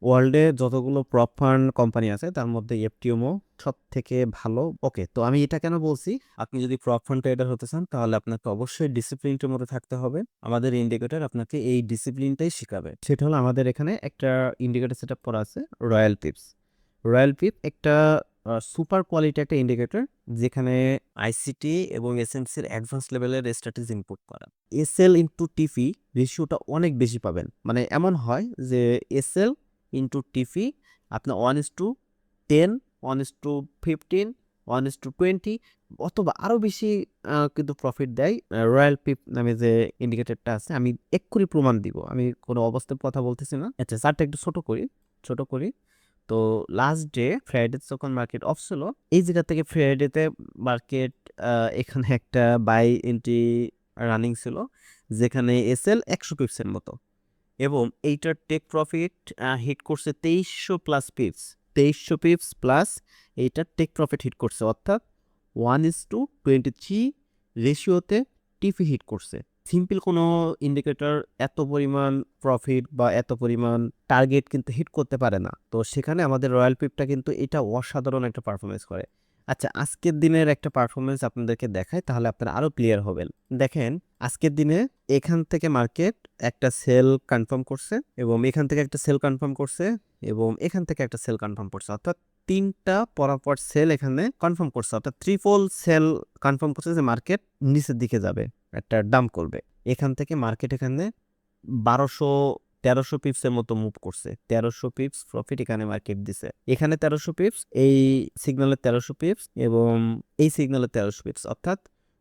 ওয়ার্ল্ডে যতগুলো prop fund company আছে তার মধ্যে এফটিএমও সব থেকে ভালো। ওকে, তো আমি এটা কেন বলছি, আপনি যদি প্রপ ফান্ড ট্রেডার হতে চান তাহলে আপনাকে অবশ্যই ডিসিপ্লিনটার মধ্যে থাকতে হবে। আমাদের ইন্ডিকেটর আপনাকে এই ডিসিপ্লিনটাই শেখাবে। সেটা হলো আমাদের এখানে একটা ইন্ডিকেটর সেট আপ করা আছে, রয়্যাল পিপস। রয়্যাল পিপ একটা সুপার কোয়ালিটি একটা ইন্ডিকেটর, যেখানে আইসিটি এবং এসএমসির অ্যাডভান্স লেভেলের স্ট্র্যাটেজি ইনপুট করা। এসএল ইন্টু টিফি রেশিওটা অনেক বেশি পাবেন। মানে এমন হয় যে এসএল ইন্টু টিফি আপনার 1:10, 1:15, 1:20 অথবা আরও বেশি কিন্তু প্রফিট দেয় রয়্যাল পিপ নামে যে ইন্ডিকেটরটা আছে। আমি এক্ষুনি প্রমাণ দিব, আমি কোনো অবস্থায় কথা বলতেছি না। আচ্ছা, চারটা একটু ছোট করি। তো লাস্ট ডে ফ্রাইডে যখন মার্কেট অফ ছিল, এই জায়গা থেকে ফ্রাইডেতে মার্কেট এখানে একটা বাই এন্ট্রি রানিং ছিল, যেখানে এসএল 100 পিপসের মতো, এবং এইটার টেক প্রফিট হিট করছে 2300 প্লাস পিপস। 2300 পিপস প্লাস এইটার টেক প্রফিট হিট করছে, অর্থাৎ 1:23 রেশিওতে টিফি হিট করছে। সিম্পল কোনো ইন্ডিকেটর এত পরিমাণ প্রফিট বা এত পরিমাণ টার্গেট কিন্তু হিট করতে পারে না। তো সেখানে আমাদের রয়্যাল পিপটা কিন্তু এটা অসাধারণ একটা পারফরমেন্স করে। আচ্ছা, আজকের দিনের একটা পারফরমেন্স আপনাদেরকে দেখাই, তাহলে আপনারা আরও ক্লিয়ার হবেন। দেখেন, আজকের দিনে এখান থেকে মার্কেট একটা সেল কনফার্ম করছে, এবং এখান থেকে একটা সেল কনফার্ম করছে, এবং এখান থেকে একটা সেল কনফার্ম করছে, অর্থাৎ তিনটা পরপর সেল এখানে কনফার্ম করছে, অর্থাৎ ট্রিপল সেল কনফার্ম করছে যে মার্কেট নিচের দিকে যাবে, একটা ডাম্প করবে। এখান থেকে মার্কেট এখানে 1200-1300 পিপসের মতো মুভ করছে। 1300 পিপস প্রফিট এখানে মার্কেট দিছে। এখানে 1300 পিপস, এই সিগন্যালের 1300 পিপস, এবং এই সিগন্যালের 1300 পিপস, অর্থাৎ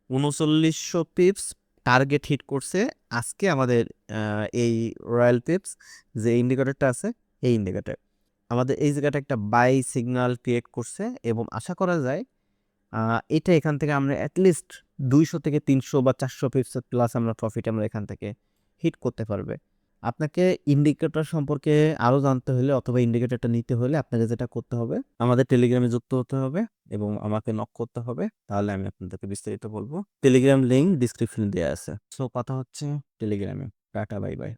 3900 পিপস টার্গেট হিট করছে আজকে আমাদের এই রয়্যাল পিপস যে ইন্ডিকেটরটা আছে, এই ইন্ডিকেটর আমাদের এই জায়গাটা একটা বাই সিগন্যাল ক্রিয়েট করছে, এবং আশা করা যায় এটা এখান থেকে আমরা অ্যাটলিস্ট 200 থেকে 300 বা 400 পিপস প্লাস আমরা প্রফিট আমরা এখান থেকে হিট করতে পারবে। আপনাকে ইন্ডিকেটর সম্পর্কে আরও জানতে হলে অথবা ইন্ডিকেটরটা নিতে হলে আপনাকে যেটা করতে হবে, আমাদের টেলিগ্রামে যুক্ত হতে হবে এবং আমাকে নক করতে হবে, তাহলে আমি আপনাদেরকে বিস্তারিত বলবো। টেলিগ্রাম লিঙ্ক ডিসক্রিপশনে দেওয়া আছে। সো কথা হচ্ছে টেলিগ্রামে। Tata, bye bye.